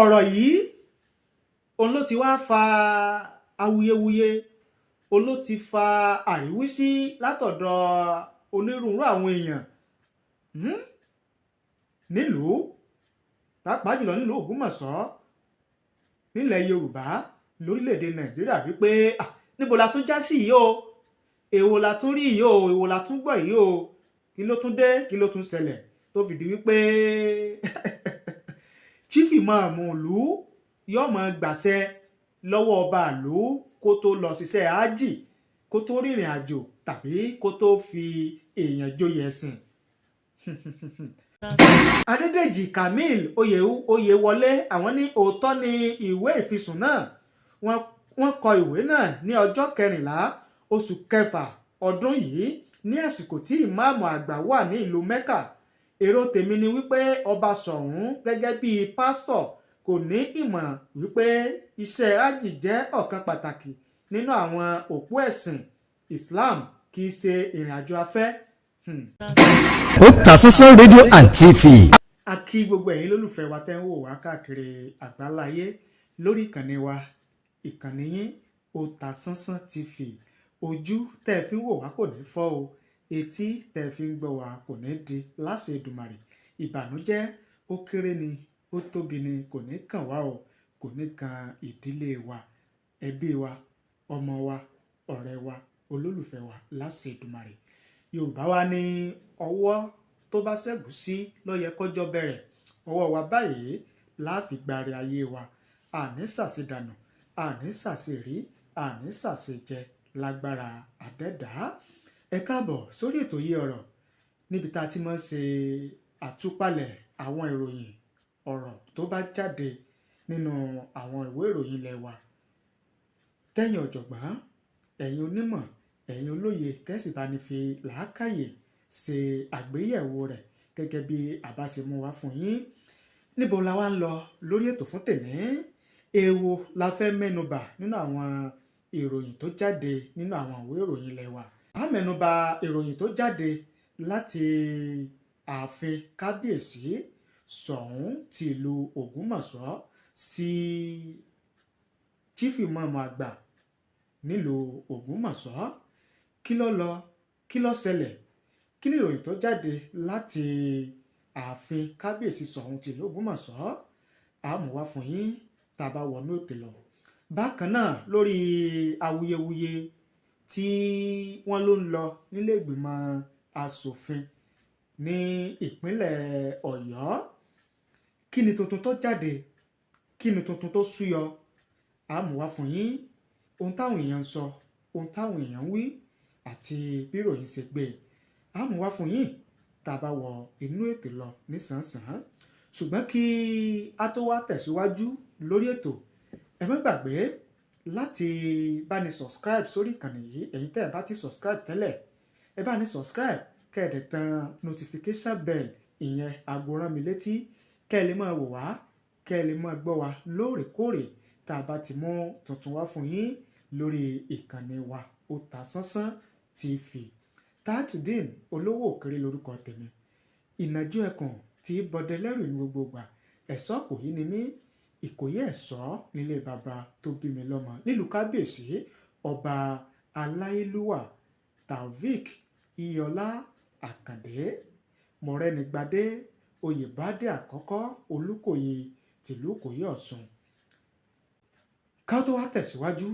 ọ̀rọ̀ yìí òun ló ti wá fa awuyewuye, òun ló ti fa àríwísí látọ̀dọ̀ onírúurú àwọn èèyàn nílùú, pàápàá jùlọ nílùú Ògbómọ̀ṣọ́ nílẹ̀ Yorùbá lórílẹ̀‐èdè Nàìjíríà wípé níbo la tún já sí yìí o, èwo la tún rí yìí o, èwo la tún gbọ́ yìí o, kí ló tún dé, kí ló tún ṣẹlẹ̀ tó fi di wípé chief imam ìlú yóò máa gbàṣẹ lọ́wọ́ ọba ìlú kó tó lọ ṣiṣẹ́ hájì, kó tó rìnrìn àjò tàbí kó tó fi èèyàn joyè ẹ̀sìn. Adédèjì Kamil Oyèwọlé àwọn ní òótọ́ ni ìwé ìfisùn náà, wọ́n kọ ìwé náà ní ọjọ́ 14 oṣù kẹfà ọdún yìí ní àsìkò tí ìmáàmù àgbà wà ní ìlú Mẹ́kà. Èrò tèmi ni wípé ọba Ṣọ̀ún gẹ́gẹ́ bíi pásítọ̀ kò ní ìmọ̀ wípé iṣẹ́ hájì jẹ́ ọ̀kan pàtàkì nínú àwọn òpó ẹ̀sìn Islam, kì í ṣe ìrìn àjò afẹ́. Otasansan rédíò and TV. A kí gbogbo ẹ̀yin lólùfẹ́ wa tẹ́ ń wò wá káàkiri àgbáláyé lórí ìkànnì wa, ìkànnì yín Otasansan TV. Ojú tẹ́ fi ń wò wá kò ní fọ́ o, etí tẹ́ fi ń gbọ́ wá kò ní di láṣẹ Èdùmàrè. Ìbànújẹ́ ó kéré ni ó tóbi ni kò ní kàn wá o, kò ní kan ìdílé wa, ẹbí wa, ọmọ wa, ọ̀rẹ́ wa, olólùfẹ́ wa láṣẹ Èdùmàrè. Yorùbá wa ní ọwọ́ tó bá ṣẹ́gun sí ló yẹ kọjọ́ bẹ̀rẹ̀, ọwọ́ wa báyìí láàfin gbàre ayé wa, àní ṣàṣedànù, àní ṣàṣerí, àní ṣàṣejẹ lágbára àdẹ́dàá. Ẹ káàbọ̀ sórí ètò yìí ọ̀rọ̀, níbi tá a ti máa ń ṣe àtúpalẹ̀ àwọn ìròyìn ọ̀rọ̀ tó bá jáde nínú àwọn ìwé ìròyìn ilẹ̀ wa. Tẹ́yin ọ̀jọ̀gbọ́n, ẹ̀yin onímọ̀, ẹ̀yin olóye tẹ́sí bá ní fi làákàyè ṣe àgbéyẹ̀wò rẹ̀ gẹ́gẹ́ bí àbá ṣe mú wá fún yín. Níbo la wá ń lọ lórí ètò fún tèmi? Èwo la fẹ́ mẹ́nubà nínú àwọn ìròyìn tó jáde nínú àwọn ìwé ìròyìn ilẹ̀ wa. A mẹ́nubà ìròyìn tó jáde láti ààfin kábíyèsí Ṣọ̀ún ti ìlú Ògbómọ̀ṣọ́ sí chief imam àgbà nílùú Ògbómọ̀ṣọ́. Kí ló lọ, kí ló ṣẹlẹ̀, kí ni ìròyìn tó jáde láti ààfin kábíyèsí Ṣọ̀ún ti ìlú Ògbómọ̀ṣọ́? A mú wá fún yín tá a bá wọnú ètò lọ. Bákan náà lórí awuyewuye tí wọ́n ló ń lọ nílé ìgbìmọ̀ asòfin ní ìpínlẹ̀ Ọ̀yọ́, kí ni tuntun tó jáde, kí ni tuntun tó súyọ? A mú wá fún yín ohun táwọn èèyàn ń sọ, ohun táwọn èèyàn ń wí àti bí ìròyìn ṣe gbé. A mú wá fún yín tá a bá wọ inú ètò lọ nísànsán. Ṣùgbọ́n kí a tó wá tẹ̀síwájú lórí ètò, ẹ má gbàgbé láti bá ní subscribe sórí ìkànnì yìí. Ẹ̀yin tẹ́ ẹ bá ti subscribe tẹ́lẹ̀, ẹ bá ní subscribe kẹ́ẹ̀dẹ̀ tan notification bell, ìyẹn aago rán mi létí, kẹ́ ẹ lè máa wò wá, kẹ́ ẹ lè máa gbọ́ wá lóòrèkóòrè tá a bá ti mú tuntun wá fún yín lórí ìkànnì wa Otasansan TV. Tajudeen olówó òkèrè lórúkọ tèmi, ìnàjú ẹkùn tí bọdẹ lẹ́rù ní gbogbo ìgbà, ẹ̀ṣọ́ kò yí ni mí, ìkòyí ẹ̀ṣọ́ nílé bàbá tó bí mi lọ́mọ nílùú kábíyèsí ọba aláyélúwà Taofeek Iyọlá Àkàndé mọ̀rẹ́nigbadé oyèbádé àkọ́kọ́ Olúkòyí tìlú Ìkòyí Ọ̀ṣun. Ká tó wá tẹ̀síwájú,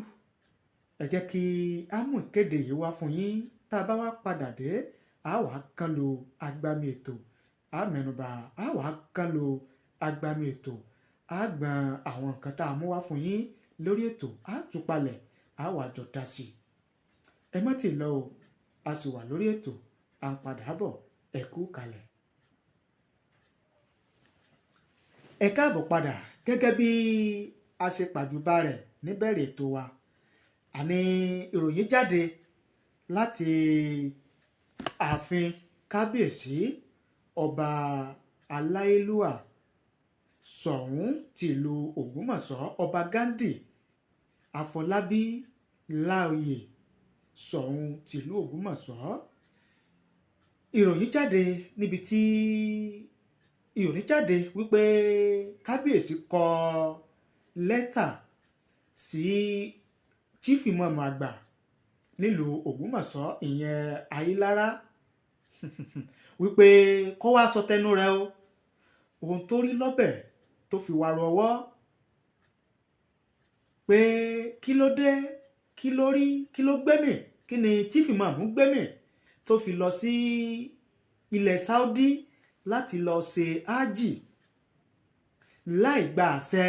ẹ jẹ́ kí á mú ìkéde yìí wá fún yín. Tá a bá wá padà dé, a wá kán lu agbami ètò, a mẹ́nubà, a wá kán lu agbami ètò, a gbọ̀n àwọn nǹkan tá a mú wá fún yín lórí ètò, a tún palẹ̀, a wá jọ dá sí i. Ẹ má ti lọ o, a sì wà lórí ètò, à ń padà bọ̀, ẹ kú kalẹ̀. Ẹ káàbọ̀ padà gẹ́gẹ́ bí a ṣe pàjùbà rẹ̀ níbẹ̀rẹ̀ ètò wa. Àní ìròyìn jáde láti ààfin kábíyèsí ọba aláyélúwà Ṣọ̀ún ti ìlú Ògbómọ̀ṣọ́, ọba Ghandi Afọlábí Láòyè Ṣọ̀ún ti ìlú Ògbómọ̀ṣọ́. Ìròyìn jáde níbi tí ìròyìn jáde wípé kábíyèsí kọ lẹ́tà sí chief imam àgbà nílùú Ògbómọ̀ṣọ́ ìyẹn Ayílára wípé kó wá sọ tẹnu rẹ̀ o ohun tó rí lọ́bẹ̀ tó fi wá rọwọ́ pé kí ló dé kí ló rí kí ló gbẹ́mì kí ni chief imam gbẹ́mì tó fi lọ sí ilẹ̀ Saudi láti lọ ṣe ájì láì gba àṣẹ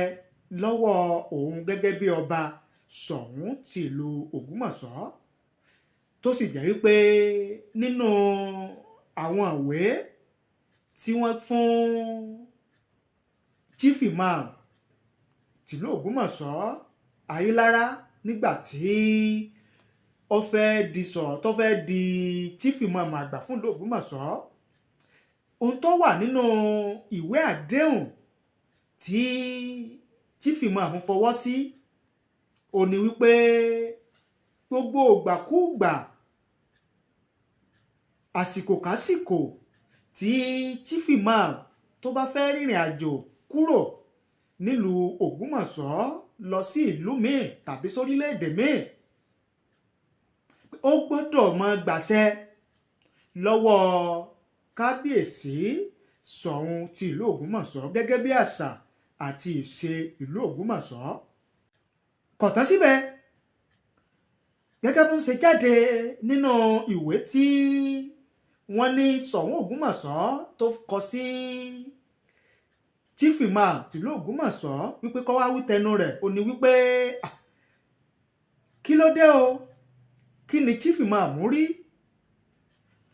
lọ́wọ́ òun gẹ́gẹ́ bí ọba Ṣọ̀ún tìlú Ògbómọ̀ṣọ́ tó sì jẹ́ wípé nínú àwọn ìwé tí wọ́n fún chief imam tìlú Ògbómọ̀ṣọ́ Ayílára nígbà tí ó fẹ́ di chief imam àgbà fún ìlú Ògbómọ̀ṣọ́ ohun tó wà nínú ìwé àdéhùn tí chief imam fọwọ́ sí ó ní wípé gbogbo ìgbàkúùgbà àsìkò kásìkò tí chief imam tó bá fẹ́ rìnrìn àjò kúrò nílùú Ògbómọ̀ṣọ́ lọ sí ìlú míì tàbí sórílẹ̀-èdè míì ó gbọ́dọ̀ máa gbàṣẹ lọ́wọ́ kábíyèsí Ṣọ̀ún ti ìlú Ògbómọ̀ṣọ́ gẹ́gẹ́ bí àṣà àti ìṣe ìlú Ògbómọ̀ṣọ́ kò tán síbẹ̀ gẹ́gẹ́ bó ṣe jáde nínú ìwé tí wọ́n ní Ṣọ̀ún Ògbómọ̀ṣọ́ tó kọ sí chief imam tìlú Ògbómọ̀ṣọ́ wípé kó wá wí tẹnu rẹ̀ ó ní wípé kí ló dé o kí ni chief imam rí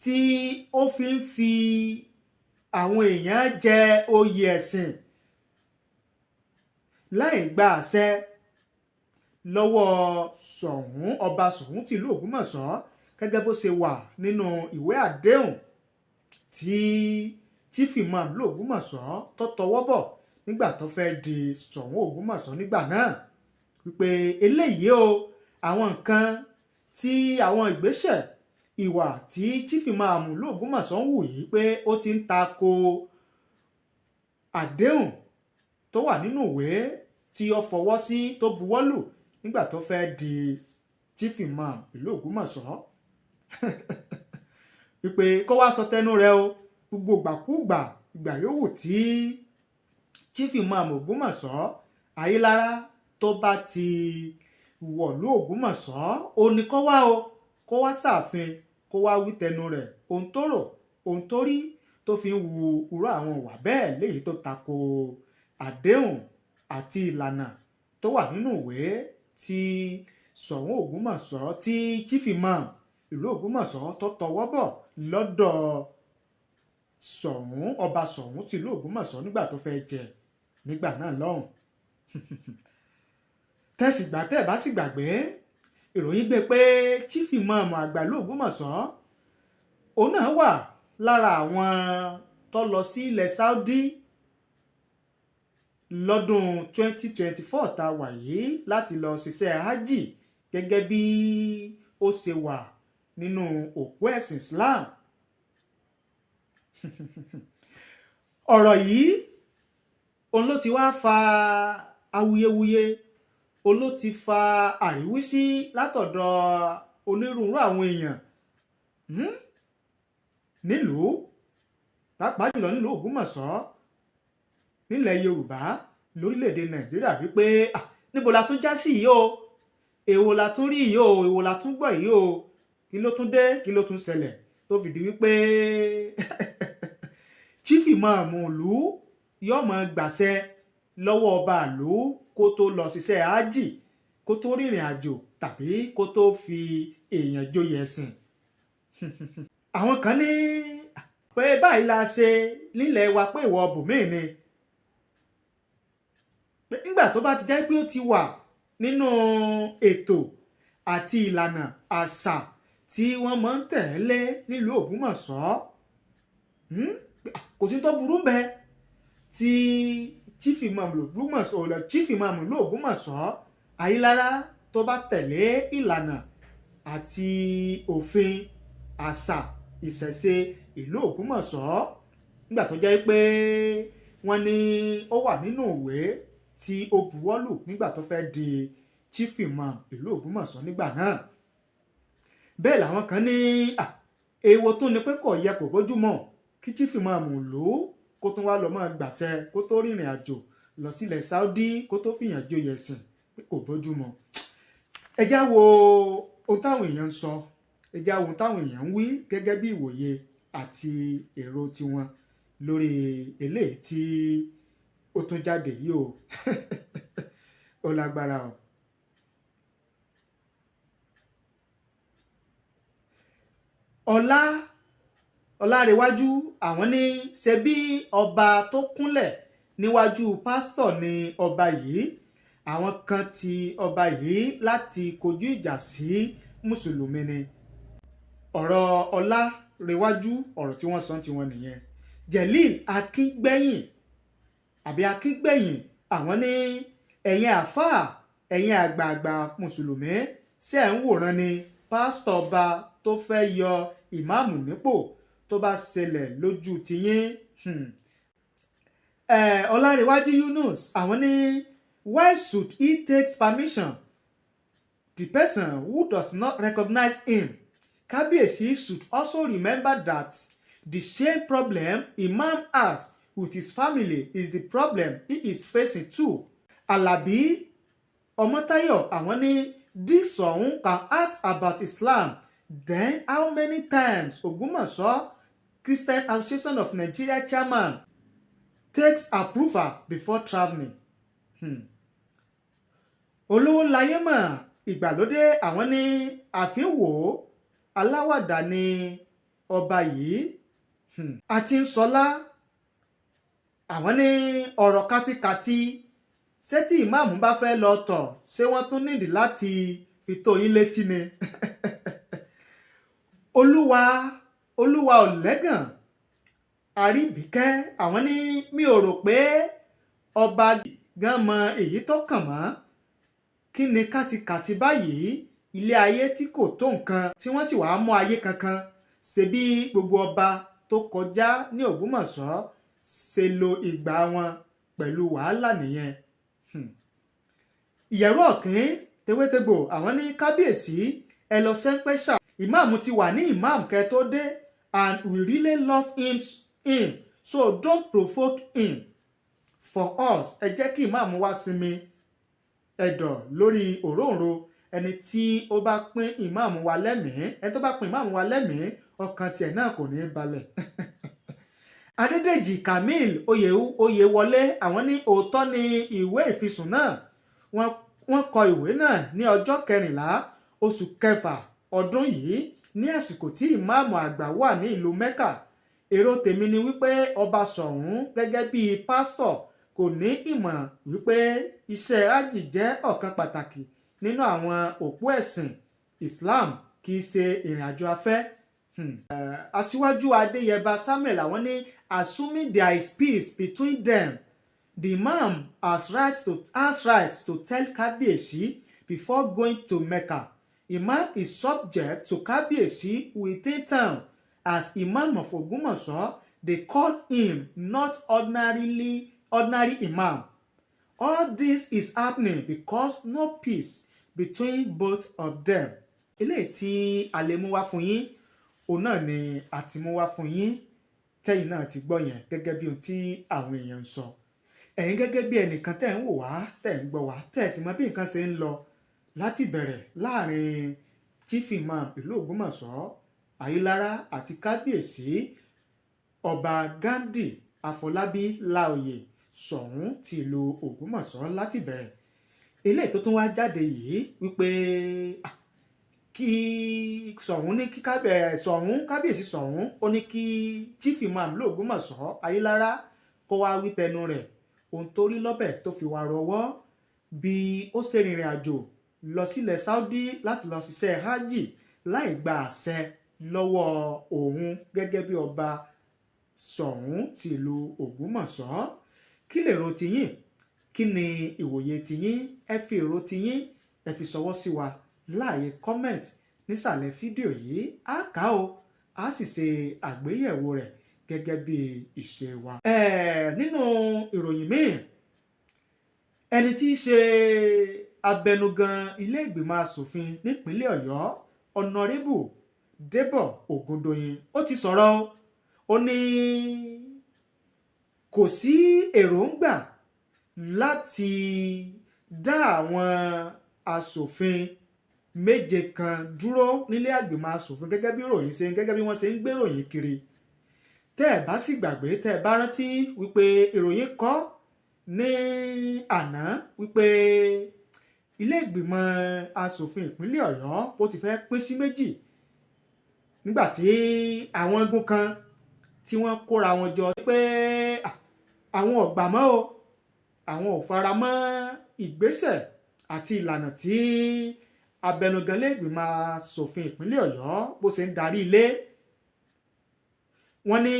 tí ó fi ń fi àwọn èèyàn jẹ oyè ẹ̀sìn láì gba àṣẹ lọ́wọ́ Ṣọ̀ún ọba Ṣọ̀ún tìlú Ògbómọ̀ṣọ́ gẹ́gẹ́ bó ṣe wà nínú ìwé àdéhùn tí chief imam ló Ògbómọ̀ṣọ́ tó tọwọ́ bọ̀ nígbà tó fẹ́ di Ṣọ̀ún Ògbómọ̀ṣọ́ nígbà náà wípé eléyìí o àwọn nǹkan tí àwọn ìgbésẹ̀ ìwà tí chief imam ló Ògbómọ̀ṣọ́ ń wù yìí pé ó ti ń ta ko àdéhùn tó wà nínú ìwé tí ó fọwọ́ sí tó buwọ́lù nígbà tó fẹ́ di chief imam ìlú Ògbómọ̀ṣọ́ wípé kó wá sọ tẹnu rẹ̀ o gbogbo ìgbàkúùgbà ìgbà yòówù tí chief imam Ògbómọ̀ṣọ́ Ayílára tó bá ti wọ̀lú Ògbómọ̀ṣọ́ ó ní kó wá o kó wá ṣààfin kó wá wí tẹnu rẹ̀ ohun tó rò ohun tó rí tó fi ń wu irú àwọn ìwà bẹ́ẹ̀ léyìí tó tako àdéhùn àti ìlànà tó wà nínú ìwé tí Ṣọ̀ún Ògbómọ̀ṣọ́ tí chief imam ìlú Ògbómọ̀ṣọ́ tó tọwọ́ bọ̀ lọ́dọ̀ Ṣọ̀ún ọba Ṣọ̀ún tìlú Ògbómọ̀ṣọ́ nígbà tó fẹ́ jẹ nígbà náà lọ́hùn tẹ́sìgbà tẹ́ bá sì gbàgbé ìròyìn gbé pé chief imam àgbà ìlú Ògbómọ̀ṣọ́ òun náà wà lára àwọn tó lọ sí ilẹ̀ Saudi lọ́dún 2024 tá a wà yìí láti lọ ṣiṣẹ́ hajj gẹ́gẹ́ bí ó ṣe wà nínú òpó ẹ̀sìn Islam ọ̀rọ̀ yìí òun ló ti wá fa awuyewuye òun ló ti fa àríwísí látọ̀dọ̀ onírúurú àwọn èèyàn nílùú pàápàá jùlọ nílùú Ògbómọ̀ṣọ́ nílẹ̀ Yorùbá lórílẹ̀‐èdè Nàìjíríà wípé níbo la tún já sí yìí o èwo la tún rí yìí o èwo la tún gbọ́ yìí o kí ló tún dé kí ló tún ṣẹlẹ̀ tó fìdí wípé chief imam ìlú yóò máa gbàṣẹ lọ́wọ́ ọba ìlú kó tó lọ ṣiṣẹ́ ájì kó tó rìnrìn àjò tàbí kó tó fi èèyàn joyè ẹ̀sìn àwọn kan ní pé báyìí la ṣe nílẹ̀ wa pé ìwọ bùnmí ni nígbà tó bá ti jẹ́ pé ó ti wà nínú ètò àti ìlànà àṣà tí wọ́n máa ń tẹ̀lé nílùú Ògbómọ̀ṣọ́ kò sí tó burú bẹ́ẹ̀ tí chief imam ìlú Ògbómọ̀ṣọ́ Ayílára tó bá tẹ̀lé ìlànà àti òfin àṣà ìṣẹ̀ṣe ìlú Ògbómọ̀ṣọ́ nígbà tó jẹ́ pé wọ́n ní ó wà nínú ìwé tí ó buwọ́lù nígbà tó fẹ́ di chief imam ìlú Ògbómọ̀ṣọ́ nígbà náà. Bẹ́ẹ̀ làwọn kan ní èèwọ̀ tó ní pé kò yẹ kó bójúmọ́ kí chief imam lò ó kó tún wá lọ máa gbàṣẹ kó tó rìnrìn àjò lọ sílẹ̀ Saudi kó tó fìyàn joyè ẹ̀sìn pé kò bójúmọ́. ẹ já wo ohun táwọn èèyàn ń sọ, ẹ já wo ohun táwọn èèyàn ń wí gẹ́gẹ́ bí ìwòye àti èrò tiwọn lórí eléyìí tí ó tún jáde yìí o. Ó lágbára o. Ọlárewájú àwọn ní ṣe bí ọba tó kúnlẹ̀ níwájú pásítọ̀ ni ọba yìí, àwọn kan ti ọba yìí láti kojú ìjà sí mùsùlùmí ni. Ọ̀rọ̀ Ọlárewájú ọ̀rọ̀ tí wọ́n sọ ti wọn nìyẹn. Jelil Akíngbẹ̀yìn àwọn ní ẹ̀yin àfáà ẹ̀yin àgbààgbà mùsùlùmí ṣe ń wòran ni pásítọ̀ ọba tó fẹ́ yọ ìmáàmù nípò tó bá ṣẹlẹ̀ lójú tiyín. Ọlárewájú Yunus àwọn ní why should he take permission? The person who does not recognize him. Kábíyèsí should also remember that the same problem Imam has with his family is the problem he is facing too. Alabi Ọmọ́táyọ̀ àwọn ní this Ṣọ̀ún can ask about Islam. Then how many times Ògbómọ̀ṣọ́ Christian Association of Nigeria chairman takes approval before travelling? Olówó láyé mọ̀ ìgbàlódé àwọn ní àfihàn aláwàdà ni ọba yìí. Àti ń sọlá àwọn ní ọ̀rọ̀ kátikàti ṣé tí ìmáàmù bá fẹ́ lọ tọ̀ ṣé wọ́n tún nídìí láti fi tó yín létí ni. olúwa ò lẹ́gàn Àríbíkẹ́ àwọn ní mi ò rò pé ọba gan mọ èyí tó kàn mọ́. Kí ni kátikàti báyìí? Ilé ayé tí kò tó nǹkan tí wọ́n sì wàá mú ayé kankan. Ṣebí gbogbo ọba tó kọjá ní Ògbómọ̀ṣọ́ ṣe lo ìgbà wọn pẹ̀lú wàhálà nìyẹn. Ìyẹ̀rú ọ̀kín tewétegbò àwọn ní kábíyèsí ẹ lọ sẹ́ńpẹ́ṣà. Ìmáàmù ti wà ní ìmáàmù kẹ́ tó dé and we really love him so don't provoke him for us. Ẹ jẹ́ kí ìmáàmù wá sinmi ẹ̀dọ̀ lórí òróǹro ẹni tí ó bá pín ìmáàmù wa lẹ́mìí, ẹni tó bá pín ìmáàmù wa lẹ́mìí ọkàn tiẹ̀ náà kò ní balẹ̀. Adédèjì Kamil Oyèwọlé àwọn ní òótọ́ ni ìwé ìfisùn náà wọ́n kọ ìwé náà ní ọjọ́ 14 oṣù kẹfà ọdún yìí ní àsìkò tí ìmáàmù àgbà wà ní ìlú Mẹ́kà. Èrò tèmi ni wípé ọba Ṣọ̀ún gẹ́gẹ́ bíi pásítọ̀ kò ní ìmọ̀ wípé iṣẹ́ hájì jẹ́ ọ̀kan pàtàkì nínú àwọn òpó ẹ̀sìn Islam kì í ṣe ìrìn àjò afẹ́. Aṣíwájú Adéyẹba Samuel àwọn ní assuming there is peace between them, the imam has right to tell Kábíyèsí before going to Mecca. Imam is subject to Kábíyèsí within town. As Imam of Ògbómọ̀ṣọ́, they call him not ordinary imam. All this is happening because no peace between both of them. Eléyìí tí a lè mú wá fún yín òun náà ni a ti mú wá fún yín tẹ́yìn náà ti gbọ́ yẹn gẹ́gẹ́ bí ohun tí àwọn èèyàn ń sọ. Ẹ̀yin gẹ́gẹ́ bí ẹnìkan tẹ́ ń wò wá tẹ́ ń gbọ́ wá tẹ́ sì mọ bí nǹkan ṣe ń lọ láti bẹ̀rẹ̀ láàrin chief imam ìlú Ògbómọ̀ṣọ́ Ayílára àti Kábíyèsí ọba Ghandi Afọlábí Láòyè Ṣọ̀ún ti ìlú Ògbómọ̀ṣọ́ láti bẹ̀rẹ̀. Eléyìí tó tún wá jáde yìí wípé kí Ṣọ̀ún ní kí Kábíyèsí Ṣọ̀ún ó ní kí chief imam ìlú Ògbómọ̀ṣọ́ Ayílára kó wá wí tẹnu rẹ̀ ohun tó rí lọ́bẹ̀ tó fi wá rọwọ́ bí ó ṣe rìnrìn àjò lọ sílẹ̀ Saudi láti lọ ṣiṣẹ́ hajj láì gba àṣẹ lọ́wọ́ òun gẹ́gẹ́ bí ọba Ṣọ̀ún ti ìlú Ògbómọ̀ṣọ́. Kí lè ro tiyín? Kí ni ìwòye tiyín? Ẹ fi èrò tiyín ẹ fi ṣọwọ́ sí wa láàyè comment nísàlẹ̀ fídíò yìí. Á kà ó, á sì ṣe àgbéyẹ̀wò rẹ̀ gẹ́gẹ́ bí ìṣe wa. Nínú ìròyìn míì, ẹni tí í ṣe abẹnugan ilé ìgbìmọ̀ asòfin nípínlẹ̀ Ọ̀yọ́ ọ̀nàrẹ́bù Débọ̀ Ògúndoyin ó ti sọ̀rọ̀ ó ní kò sí èròǹgbà láti dá àwọn asòfin méje kan dúró nílé ìgbìmọ̀ asòfin gẹ́gẹ́ bí wọ́n ṣe ń gbé ròyìn kiri. Tẹ́ ẹ̀ bá sì gbàgbé, tẹ́ ẹ bá rántí wípé ìròyìn kọ ní àná wípé ilé ìgbìmọ̀ asòfin ìpínlẹ̀ Ọ̀yọ́ ó ti fẹ́ pín sí méjì nígbàtí àwọn igun kan tí wọ́n kóra wọn jọ pé àwọn ò gbà mọ́ o, àwọn ò fara mọ́ ìgbésẹ̀ àti ìlànà tí abẹnugan ilé ìgbìmọ̀ asòfin ìpínlẹ̀ Ọ̀yọ́ bó ṣe ń darí ilé. Wọ́n ní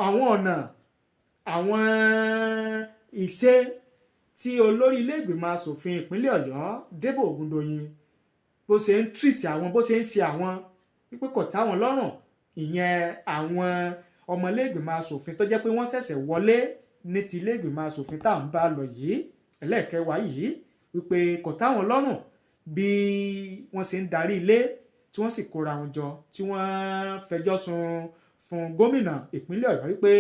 àwọn ọ̀nà àwọn ìṣe tí olórí ilé ìgbìmọ̀ asòfin ìpínlẹ̀ Ọ̀yọ́ Débọ̀ Ògúndoyin bó ṣe ń treat àwọn, bó ṣe ń ṣe àwọn wípé kò táwọn lọ́rùn, ìyẹn àwọn ọmọ ilé ìgbìmọ̀ asòfin tó jẹ́ pé wọ́n ṣẹ̀ṣẹ̀ wọlé ní ti ilé ìgbìmọ̀ asòfin tá à ń bá lọ yìí ẹlẹ́ẹ̀kẹwàá yìí, wípé kò táwọn lọ́rùn bí wọ́n ṣe ń darí ilé tí wọ́n sì kóra wọn jọ tí wọ́n fẹjọ́ sùn fún gómìnà ìpínlẹ̀ Ọ̀yọ́ wípé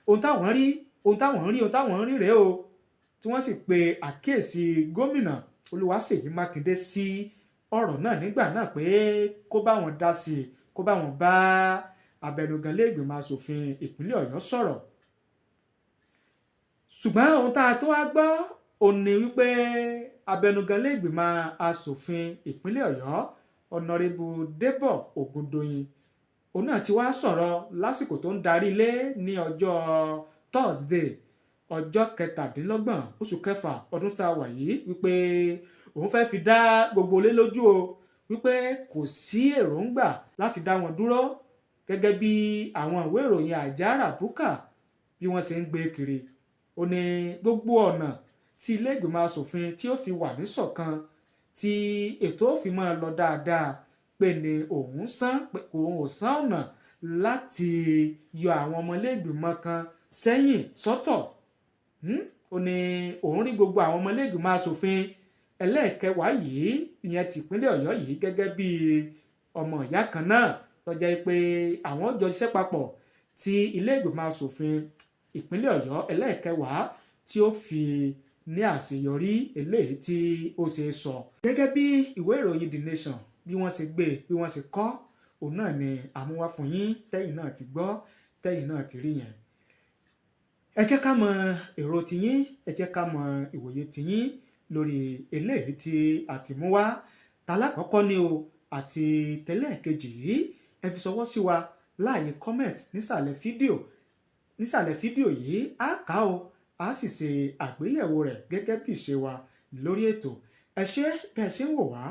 ohun táwọn rí rèé o, tí wọ́n sì pe àkíyèsí gómìnà Olúwaṣèyí Mákindé sí ọ̀rọ̀ náà nígbà náà pé kó bá wọn dá sí i, kó bá wọn bá abẹnugan ilé ìgbìmọ̀ asòfin ìpínlẹ̀ Ọ̀yọ́ sọ̀rọ̀. Ṣùgbọ́n ohun tá a tó wá gbọ́ òun ni wípé abẹnugan ilé ìgbìmọ̀ asòfin ìpínlẹ̀ Ọ̀yọ́ ọ̀nàrẹ́bù Débọ̀ Ògúndoyin òun náà ti wá sọ̀rọ̀ lásìkò tó ń darí ilé ní ọjọ́ Thursday ọjọ́ 27 oṣù kẹfà ọdún tá a wà yìí wípé òun fẹ́ fi dá gbogbo ilé lójú o wípé kò sí èròǹgbà láti dá wọn dúró gẹ́gẹ́ bí àwọn ìwé ìròyìn àjàrà búkà bí wọ́n ṣe ń gbé kiri. Ó ní gbogbo ọ̀nà tí ilé ìgbìmọ̀ asòfin tí ó fi wà ní ṣọ̀kan tí ètò ó fi máa lọ dáadáa pé ní òun ò sán ọ̀nà láti yọ àwọn ọmọ ilé ìgbìmọ̀ kan sẹ́yìn sọ́tọ̀. Ó ní òun rí gbogbo àwọn ọmọ ilé ìgbìmọ̀ asòfin ẹlẹ́ẹ̀kẹwàá yìí ìyẹn ti ìpínlẹ̀ Ọ̀yọ́ yìí gẹ́gẹ́ bí ọmọ ìyá kan náà tó jẹ́ pé àwọn jọ ṣiṣẹ́ papọ̀ tí ilé ìgbìmọ̀ asòfin ìpínlẹ̀ Ọ̀yọ́ ẹlẹ́ẹ̀kẹwàá tí ó fi ní àṣeyọrí eléyìí tí ó ṣe sọ. Gẹ́gẹ́ bí ìwé ìròyìn The Nation bí wọ́n ṣe gbé bí wọ́n ṣe kọ òun náà ni àmúwá fún yín tẹ́yìn náà ti gbọ́ tẹ́yìn náà ti rí yẹn. Ẹ jẹ́ ká mọ èrò tiyín, ẹ jẹ́ ká mọ ìwòye tiyín lórí eléyìí tí a ti mú wá tálákọ̀ọ́kọ́ ni o àti tẹ́lẹ̀kejì yìí. Ẹ fi ṣọwọ́ sí wa láàyè comment nísàlẹ̀ fídíò yìí, á kà ó á sì ṣe àgbéyẹ̀wò rẹ̀ gẹ́gẹ́ bí ìṣe wa lórí ètò. Ẹ ṣé bẹ́ẹ̀ ṣe ń wò wá,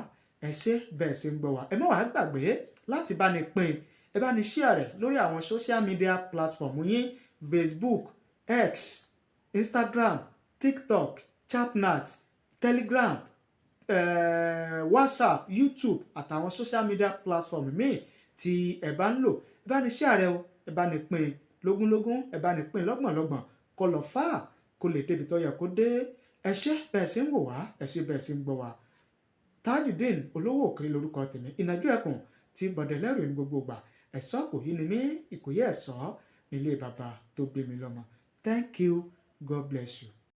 ẹ ṣé bẹ́ẹ̀ ṣe ń gbọ́ wá. Ẹ má wàá gbàgbé láti bá ní pín, ẹ bá ní share rẹ̀ lórí àwọn social media platform yín: Facebook, X, Instagram, TikTok, Chatnat, Telegram, WhatsApp, YouTube àtàwọn social media platform míì tí ẹ bá ń lò. Ẹ bá ní share rẹ̀ o, ẹ bá ní pín lógúnlógún, ẹ bá ní pín lọ́gbọ̀nlọ́gbọ̀n kó lọ fà kó lè débi tó yẹ kó dé. Ẹ ṣé bẹ́ẹ̀ ṣe ń wò wá, ẹ ṣé bẹ́ẹ̀ ṣe ń gbọ́ wá. Tajudeen Olówó Òkèrè lórúkọ tèmi, ìnàjú ẹkùn tí bọ̀dẹ̀lẹ́rù ní gbogbo ìgbà. Ẹ̀ṣọ́ kò yí ni mí, ìkòyí ẹ̀ṣọ́ nílé bàbá tó bí mi lọ́mọ. Thank you. God bless you.